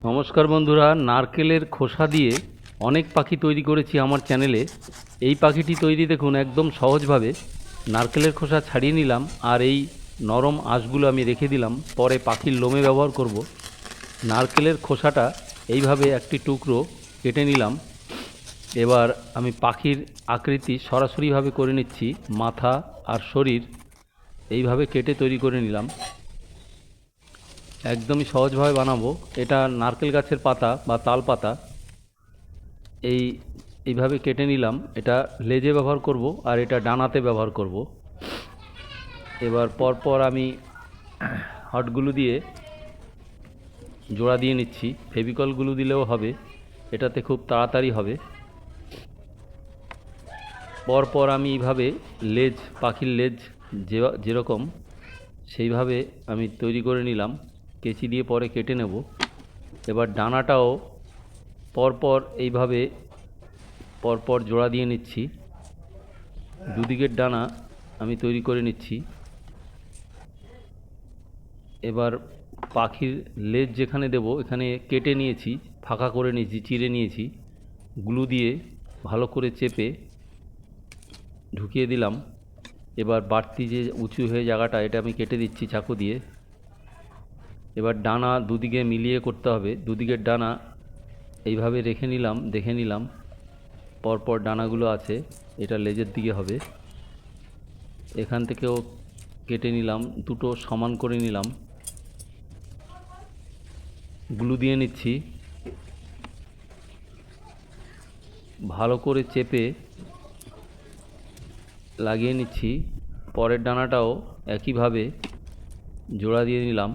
নমস্কার বন্ধুরা, নারকেলের খোসা দিয়ে অনেক পাখি তৈরি করেছি আমার চ্যানেলে। এই পাখিটি তৈরি দেখুন একদম সহজভাবে। নারকেলের খোসা ছাড়িয়ে নিলাম আর এই নরম আঁশগুলো আমি রেখে দিলাম, পরে পাখির লোমে ব্যবহার করব। নারকেলের খোসাটা এইভাবে একটি টুকরো কেটে নিলাম। এবার আমি পাখির আকৃতি সরাসরিভাবে করে নিচ্ছি, মাথা আর শরীর এইভাবে কেটে তৈরি করে নিলাম। একদমই সহজভাবে বানাবো। এটা নারকেল গাছের পাতা বা তাল পাতা, এইভাবে কেটে নিলাম। এটা লেজে ব্যবহার করব আর এটা ডানাতে ব্যবহার করব। এবার পরপর আমি হটগুলো দিয়ে জোড়া দিয়ে নিচ্ছি। ফেভিকলগুলো দিলেও হবে, এটাতে খুব তাড়াতাড়ি হবে। পরপর আমি এইভাবে লেজ, পাখির লেজ যেরকম সেইভাবে আমি তৈরি করে নিলাম। কেচি দিয়ে পরে কেটে নেব। এবার ডানাটাও পরপর এইভাবে পরপর জোড়া দিয়ে নিচ্ছি। দুদিকের ডানা আমি তৈরি করে নিচ্ছি। এবার পাখির লেজ যেখানে দেব এখানে কেটে নিয়েছি, ফাঁকা করে নিয়েছি, চিড়ে নিয়েছি। গ্লু দিয়ে ভালো করে চেপে ঢুকিয়ে দিলাম। এবার বাড়তি যে উঁচু হয়ে জায়গাটা, এটা আমি কেটে দিচ্ছি চাকু দিয়ে। এবার ডানা দুদিকে মিলিয়ে করতে হবে। দুদিকের ডানা এইভাবে রেখে নিলাম, দেখে নিলাম পরপর ডানাগুলো আছে, এটা লেজের দিকে হবে। এখান থেকেও কেটে নিলাম, দুটো সমান করে নিলাম। গ্লু দিয়ে নিচ্ছি, ভালো করে চেপে লাগিয়ে নিচ্ছি। পরের ডানাটাও একইভাবে জোড়া দিয়ে নিলাম।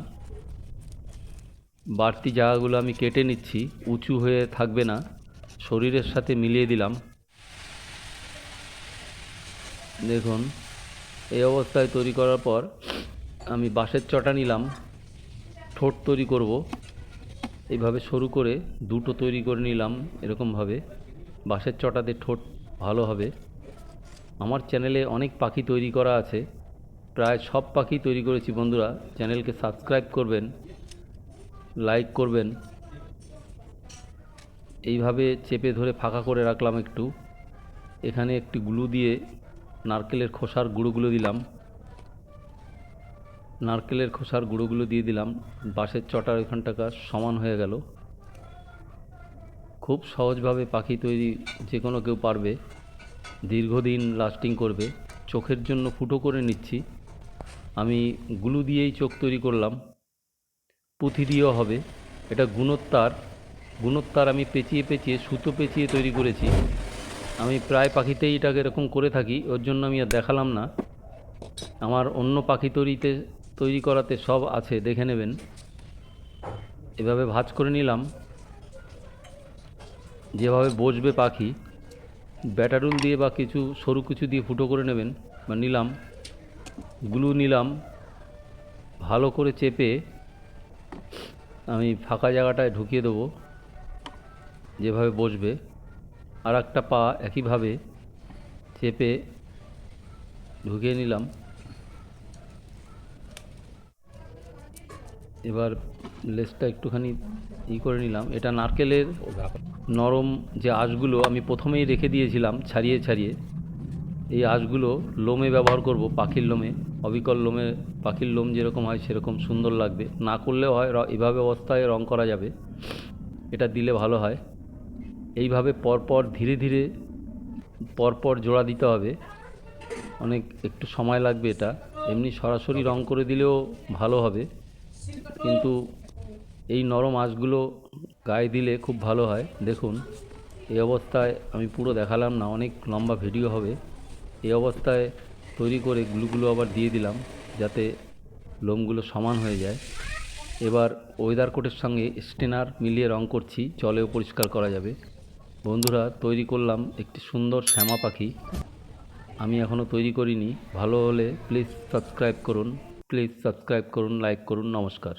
বাড়তি জায়গাগুলো আমি কেটে নিচ্ছি, উঁচু হয়ে থাকবে না, শরীরের সাথে মিলিয়ে দিলাম। দেখুন এই অবস্থায় তৈরি করার পর আমি বাঁশের চটা নিলাম। ঠোঁট তৈরি করব, এইভাবে সরু করে দুটো তৈরি করে নিলাম। এরকমভাবে বাঁশের চটাতে ঠোঁট ভালো হবে। আমার চ্যানেলে অনেক পাখি তৈরি করা আছে, প্রায় সব পাখি তৈরি করেছি। বন্ধুরা, চ্যানেলকে সাবস্ক্রাইব করবেন, লাইক করবেন। এইভাবে চেপে ধরে ফাঁকা করে রাখলাম একটু। এখানে একটি গ্লু দিয়ে নারকেলের খোসার গুঁড়োগুলো দিলাম। নারকেলের খোসার গুঁড়োগুলো দিয়ে দিলাম। বাঁশের চটার ওইখানটাকা সমান হয়ে গেল। খুব সহজভাবে পাখি তৈরি যে কোনো কেউ পারবে, দীর্ঘদিন লাস্টিং করবে। চোখের জন্য ফুটো করে নিচ্ছি। আমি গ্লু দিয়েই চোখ তৈরি করলাম, পুঁথি দিয়েও হবে। এটা গুণোত্তার আমি পেঁচিয়ে পেঁচিয়ে, সুতো পেঁচিয়ে তৈরি করেছি। আমি প্রায় পাখিতেই এটাকে এরকম করে থাকি, ওর জন্য আমি আর দেখালাম না। আমার অন্য পাখি তৈরি করাতে সব আছে, দেখে নেবেন। এভাবে ভাঁজ করে নিলাম, যেভাবে বসবে পাখি। ব্যাটারুল দিয়ে বা কিছু সরু কিছু দিয়ে ফুটো করে নেবেন বা নিলাম। গ্লু নিলাম, ভালো করে চেপে আমি ফাঁকা জায়গাটায় ঢুকিয়ে দেবো, যেভাবে বসবে। আর একটা পা একইভাবে চেপে ঢুকিয়ে নিলাম। এবার লেজটা একটুখানি করে নিলাম। এটা নারকেলের নরম যে আঁশগুলো আমি প্রথমেই রেখে দিয়েছিলাম ছাড়িয়ে ছাড়িয়ে, এই আঁশগুলো লোমে ব্যবহার করব, পাখির লোমে। অবিকল লোমে পাখির লোম যেরকম হয় সেরকম সুন্দর লাগবে। না করলেও হয়, এভাবে অবস্থায় রং করা যাবে, এটা দিলে ভালো হয়। এইভাবে পরপর ধীরে ধীরে পরপর জোড়া দিতে হবে, অনেক একটু সময় লাগবে। এটা এমনি সরাসরি রং করে দিলেও ভালো হবে, কিন্তু এই নরম আঁশগুলো গায়ে দিলে খুব ভালো হয়। দেখুন এই অবস্থায় আমি পুরো দেখালাম না, অনেক লম্বা ভিডিও হবে। এই অবস্থায় তৈরি করে গ্লুগুলো আবার দিয়ে দিলাম, যাতে লোমগুলো সমান হয়ে যায়। এবার ওয়েদার কোটের সঙ্গে স্টেনার মিলিয়ে রং করছি, জলেও পরিষ্কার করা যাবে। বন্ধুরা, তৈরি করলাম একটি সুন্দর শ্যামা পাখি। আমি এখনও তৈরি করিনি। ভালো হলে প্লিজ সাবস্ক্রাইব করুন, লাইক করুন। নমস্কার।